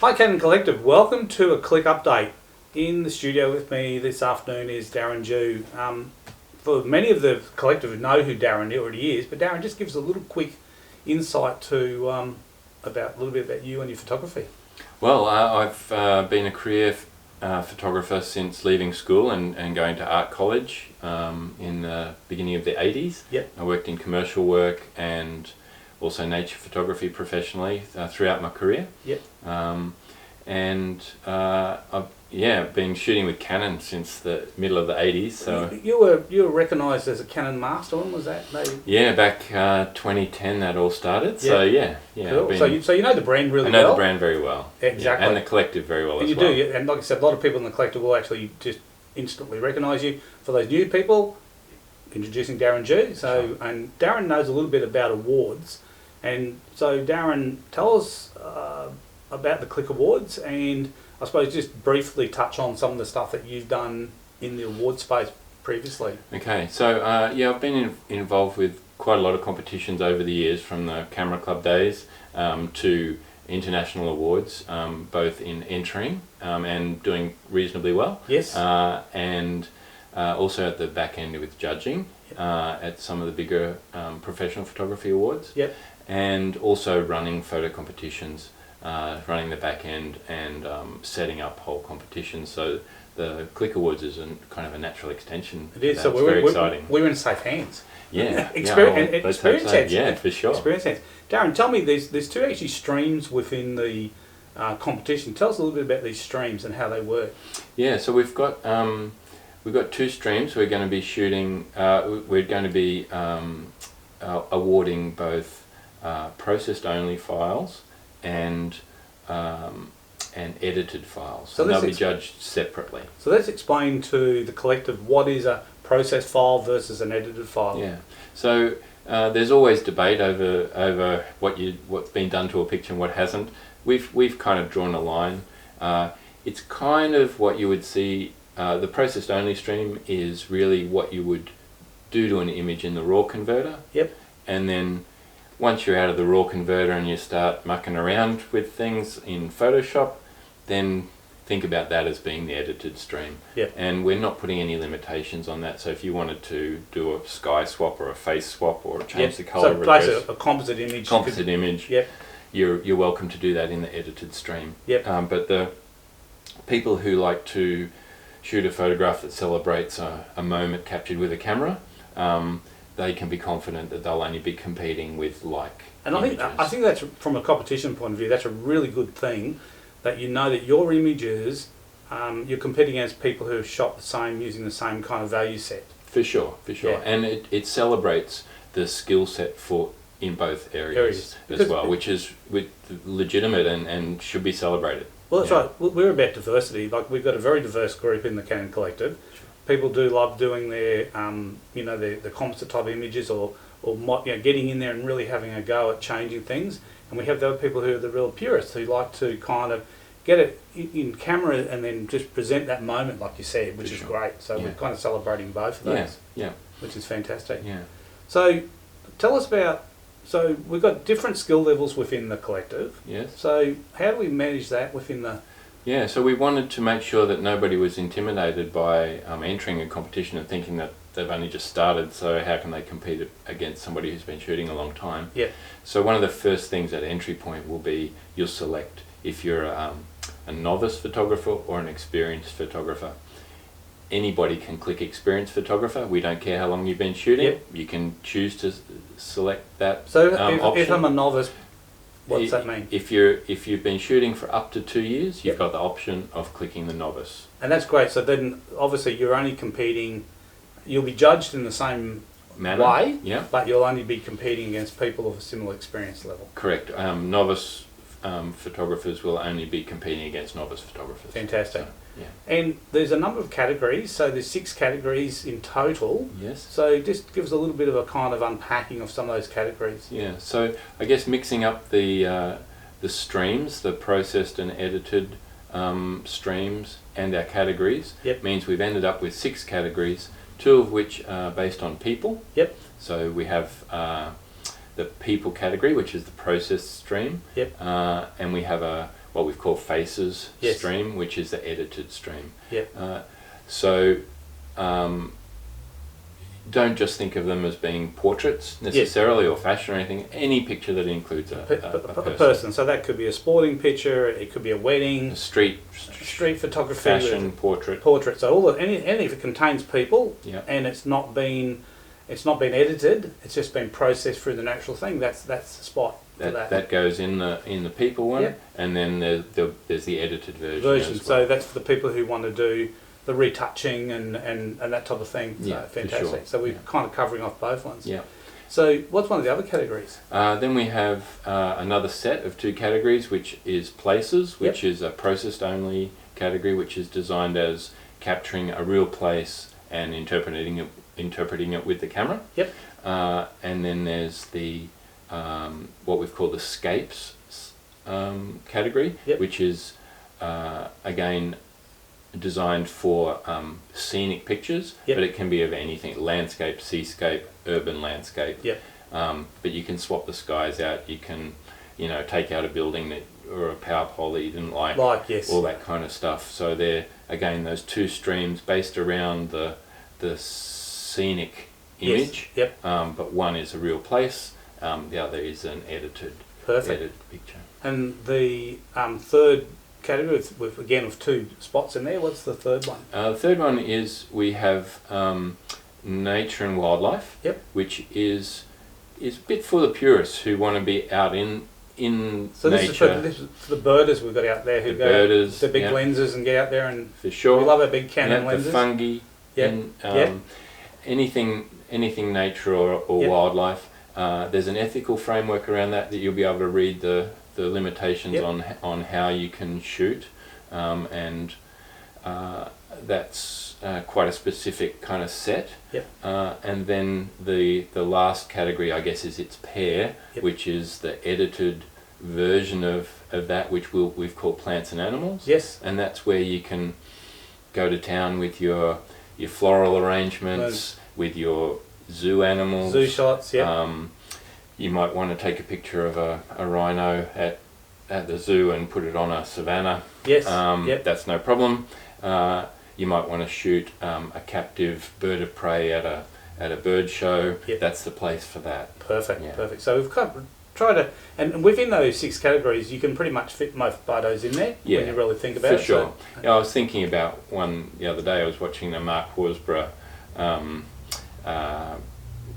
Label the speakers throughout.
Speaker 1: Hi Canon Collective, welcome to a Clique update. In the studio with me this afternoon is Darren Jew. For many of the collective who know who Darren already is, but Darren, just gives a little quick insight to about a little bit about you and your photography.
Speaker 2: Well, I've been a career photographer since leaving school and going to art college in the beginning of the 80s.
Speaker 1: Yep.
Speaker 2: I worked in commercial work and also nature photography professionally throughout my career.
Speaker 1: Yep.
Speaker 2: I've been shooting with Canon since the middle of the 80s. So
Speaker 1: you were recognised as a Canon master. When was that? Maybe?
Speaker 2: Yeah, back 2010 that all started.
Speaker 1: Yep.
Speaker 2: So yeah.
Speaker 1: Cool. So you know the brand really well.
Speaker 2: I know the brand very well.
Speaker 1: Exactly.
Speaker 2: Yeah, and the collective very well
Speaker 1: and
Speaker 2: as well.
Speaker 1: You do, and like I said, a lot of people in the collective will actually just instantly recognise you. For those new people, introducing Darren Jew. So,
Speaker 2: Sure.
Speaker 1: And Darren knows a little bit about awards, and so Darren, tell us about the Clique Awards, and I suppose just briefly touch on some of the stuff that you've done in the award space previously.
Speaker 2: Okay, so I've been involved with quite a lot of competitions over the years, from the Camera Club days to international awards, both in entering and doing reasonably well.
Speaker 1: Yes.
Speaker 2: And also at the back end with judging at some of the bigger professional photography awards.
Speaker 1: Yep.
Speaker 2: And also running photo competitions, running the back end and setting up whole competitions. So the Clique Awards is kind of a natural extension.
Speaker 1: It is.
Speaker 2: That.
Speaker 1: So
Speaker 2: It's very exciting.
Speaker 1: We're in safe hands.
Speaker 2: Yeah.
Speaker 1: Experience hands.
Speaker 2: Yeah, for sure.
Speaker 1: Experience hands. Darren, tell me, there's two actually streams within the competition. Tell us a little bit about these streams and how they work.
Speaker 2: Yeah. So we've got two streams. We're going to be shooting. We're going to be awarding both processed only files and edited files. So they'll be judged separately.
Speaker 1: So let's explain to the collective what is a processed file versus an edited file.
Speaker 2: Yeah. So there's always debate over what's been done to a picture and what hasn't. We've kind of drawn a line. It's kind of what you would see. The processed only stream is really what you would do to an image in the raw converter.
Speaker 1: Yep.
Speaker 2: And then once you're out of the raw converter and you start mucking around with things in Photoshop, then think about that as being the edited stream.
Speaker 1: Yep.
Speaker 2: And we're not putting any limitations on that. So if you wanted to do a sky swap or a face swap or change the color of a dress,
Speaker 1: a composite image.
Speaker 2: Yep. You're welcome to do that in the edited stream.
Speaker 1: Yep.
Speaker 2: But the people who like to shoot a photograph that celebrates a moment captured with a camera, they can be confident that they'll only be competing with images.
Speaker 1: I think that's, from a competition point of view, that's a really good thing, that you know that your images, you're competing against people who have shot the same using the same kind of value set.
Speaker 2: For sure. Yeah. And it celebrates the skill set in both areas as well, which is legitimate and should be celebrated.
Speaker 1: Well, that's right. We're about diversity. Like, we've got a very diverse group in the Canon Collective. Sure. People do love doing their, the composite type images or getting in there and really having a go at changing things. And we have the other people who are the real purists, who like to kind of get it in camera and then just present that moment, like you said, which is great. So we're kind of celebrating both of those.
Speaker 2: Yeah.
Speaker 1: Which is fantastic.
Speaker 2: Yeah.
Speaker 1: So tell us about. So we've got different skill levels within the collective.
Speaker 2: Yes.
Speaker 1: So how do we manage that within the...
Speaker 2: Yeah, so we wanted to make sure that nobody was intimidated by entering a competition and thinking that they've only just started, so how can they compete against somebody who's been shooting a long time?
Speaker 1: Yeah.
Speaker 2: So one of the first things at entry point will be you'll select if you're a novice photographer or an experienced photographer. Anybody can click experienced photographer. We don't care how long you've been shooting.
Speaker 1: Yep.
Speaker 2: You can choose to select that
Speaker 1: So if I'm a novice, what does that mean?
Speaker 2: If you've been shooting for up to 2 years, you've got the option of clicking the novice.
Speaker 1: And that's great. So then obviously you're only competing, you'll be judged in the same way, but you'll only be competing against people of a similar experience level.
Speaker 2: Correct. Novice photographers will only be competing against novice photographers.
Speaker 1: Fantastic.
Speaker 2: So, yeah.
Speaker 1: And there's a number of categories, so there's 6 categories in total.
Speaker 2: Yes.
Speaker 1: So just give us a little bit of a kind of unpacking of some of those categories.
Speaker 2: Yeah, so I guess mixing up the streams, the processed and edited streams and our categories means we've ended up with 6 categories, 2 of which are based on people.
Speaker 1: Yep.
Speaker 2: So we have the people category, which is the processed stream.
Speaker 1: Yep.
Speaker 2: And we have what we've called faces
Speaker 1: Yes.
Speaker 2: stream, which is the edited stream.
Speaker 1: Yep.
Speaker 2: So don't just think of them as being portraits necessarily, or fashion or anything. Any picture that includes a
Speaker 1: person. So that could be a sporting picture, it could be a wedding,
Speaker 2: a street
Speaker 1: photography,
Speaker 2: fashion portrait.
Speaker 1: So all anything that contains people,
Speaker 2: Yep.
Speaker 1: and it's not been edited, it's just been processed through the natural thing. That's the spot for that.
Speaker 2: That goes in the people one,
Speaker 1: Yep.
Speaker 2: and then there's the edited version. As well.
Speaker 1: So that's for the people who want to do the retouching and that type of thing. So
Speaker 2: Yeah,
Speaker 1: fantastic.
Speaker 2: for sure.
Speaker 1: So we're kind of covering off both ones.
Speaker 2: Yeah.
Speaker 1: So what's one of the other categories?
Speaker 2: Then we have another set of 2 categories, which is places, which is a processed only category, which is designed as capturing a real place and interpreting it with the camera.
Speaker 1: Yep.
Speaker 2: And then there's the what we've called the scapes category,
Speaker 1: Yep.
Speaker 2: which is again designed for scenic pictures,
Speaker 1: Yep.
Speaker 2: but it can be of anything: landscape, seascape, urban landscape.
Speaker 1: Yep.
Speaker 2: But you can swap the skies out. You can, take out a building or a power pole that you didn't like,
Speaker 1: Yes.
Speaker 2: all that kind of stuff. So they're again those 2 streams based around the scenic image.
Speaker 1: Yes. Yep.
Speaker 2: But one is a real place. The other is an edited picture.
Speaker 1: And the third category with 2 spots in there. What's the third one?
Speaker 2: The third one is we have nature and wildlife,
Speaker 1: Yep.
Speaker 2: which is a bit for the purists who want to be out in
Speaker 1: So
Speaker 2: nature.
Speaker 1: this is for the birders we've got out there who
Speaker 2: The
Speaker 1: go
Speaker 2: birders,
Speaker 1: the big
Speaker 2: yeah.
Speaker 1: lenses and get out there, and
Speaker 2: For sure.
Speaker 1: we love our big Canon
Speaker 2: The
Speaker 1: lenses.
Speaker 2: fungi,
Speaker 1: Yep.
Speaker 2: and anything nature or
Speaker 1: Yep.
Speaker 2: wildlife. There's an ethical framework around that you'll be able to read the limitations
Speaker 1: Yep.
Speaker 2: on how you can shoot, and that's quite a specific kind of set.
Speaker 1: Yep.
Speaker 2: And then the last category, I guess, is its pair,
Speaker 1: Yep.
Speaker 2: which is the edited version of that, which we've called plants and animals.
Speaker 1: Yes.
Speaker 2: And that's where you can go to town with your floral arrangements, with your zoo animals.
Speaker 1: Zoo shots. Yeah.
Speaker 2: You might want to take a picture of a rhino at the zoo and put it on a savanna.
Speaker 1: Yes. Yep.
Speaker 2: That's no problem. You might want to shoot a captive bird of prey at a bird show.
Speaker 1: Yep.
Speaker 2: That's the place for that.
Speaker 1: Perfect.
Speaker 2: Yeah.
Speaker 1: Perfect. So we've tried to, and within those 6 categories, you can pretty much fit most photos in there when you really think about
Speaker 2: for
Speaker 1: it.
Speaker 2: sure.
Speaker 1: So,
Speaker 2: Yeah, I was thinking about one the other day. I was watching the Mark Horsburgh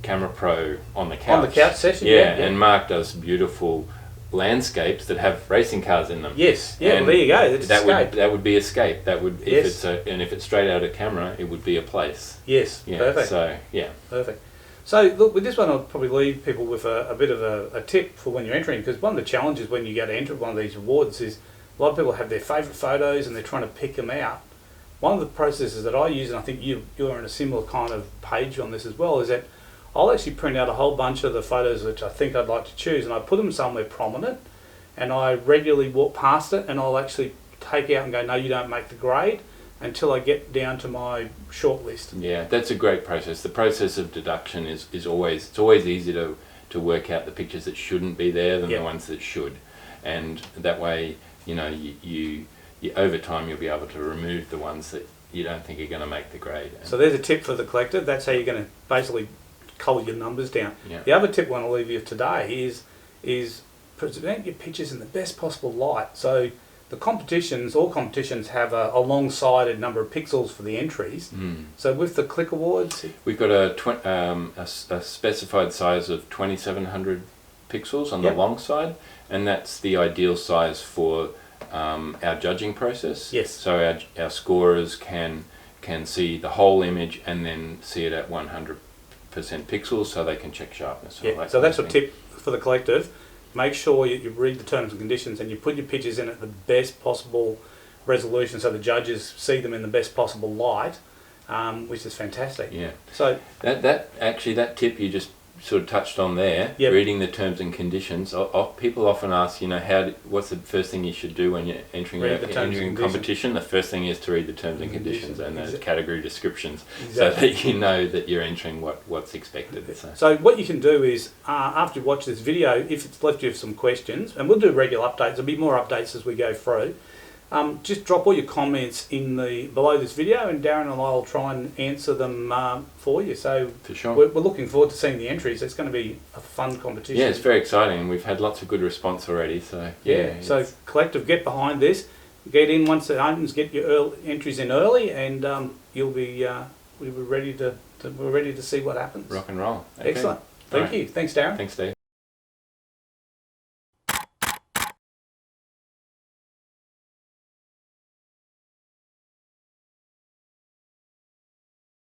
Speaker 2: Camera Pro on the couch.
Speaker 1: On the couch session.
Speaker 2: Yeah, and Mark does beautiful landscapes that have racing cars in them.
Speaker 1: Yes. Yeah.
Speaker 2: And
Speaker 1: Well, there you go. It's
Speaker 2: that would be escape. That would
Speaker 1: Yes.
Speaker 2: if it's straight out of camera, it would be a place.
Speaker 1: Yes.
Speaker 2: Yeah.
Speaker 1: Perfect.
Speaker 2: So yeah.
Speaker 1: Perfect. So look, with this one, I'll probably leave people with a bit of a tip for when you're entering, because one of the challenges when you go to enter one of these awards is a lot of people have their favourite photos and they're trying to pick them out. One of the processes that I use, and I think you're in a similar kind of page on this as well, is that I'll actually print out a whole bunch of the photos which I think I'd like to choose, and I put them somewhere prominent, and I regularly walk past it, and I'll actually take out and go, no, you don't make the grade, until I get down to my short list.
Speaker 2: Yeah, that's a great process. The process of deduction is always easier to work out the pictures that shouldn't be there than
Speaker 1: Yep.
Speaker 2: the ones that should, and that way, you over time you'll be able to remove the ones that you don't think are going to make the grade.
Speaker 1: So there's a tip for the collector. That's how you're going to basically cull your numbers down.
Speaker 2: Yeah.
Speaker 1: The other tip I want to leave you with today is present your pictures in the best possible light. So all competitions have a long-sided number of pixels for the entries. So with the Clique Awards,
Speaker 2: We've got a specified size of 2700 pixels on the
Speaker 1: Yep.
Speaker 2: long side, and that's the ideal size for our judging process.
Speaker 1: Yes.
Speaker 2: So our scorers can see the whole image and then see it at 100% pixels, so they can check sharpness. and all
Speaker 1: yeah.
Speaker 2: that
Speaker 1: So
Speaker 2: kind
Speaker 1: that's
Speaker 2: of
Speaker 1: a
Speaker 2: thing.
Speaker 1: tip for the collective. Make sure you read the terms and conditions and you put your pictures in at the best possible resolution, so the judges see them in the best possible light, which is fantastic.
Speaker 2: Yeah.
Speaker 1: So
Speaker 2: That tip you just sort of touched on there,
Speaker 1: Yep.
Speaker 2: reading the terms and conditions. People often ask, what's the first thing you should do when you're entering
Speaker 1: Read the terms and
Speaker 2: entering a
Speaker 1: conditions.
Speaker 2: competition? The first thing is to read the terms and conditions and the
Speaker 1: Exactly.
Speaker 2: category descriptions,
Speaker 1: Exactly.
Speaker 2: so that you know that you're entering what's expected.
Speaker 1: So what you can do is, after you watch this video, if it's left you with some questions, and we'll do regular updates, there'll be more updates as we go through, just drop all your comments in below this video, and Darren and I will try and answer them for you. So
Speaker 2: For sure.
Speaker 1: we're looking forward to seeing the entries. It's going to be a fun competition.
Speaker 2: Yeah, it's very exciting, and we've had lots of good response already. So
Speaker 1: So collective, get behind this, get in once it opens, get your entries in early, and we'll be ready to see what happens.
Speaker 2: rock and roll. Okay.
Speaker 1: Excellent. Thank you. Thanks, Darren.
Speaker 2: Thanks, Dave.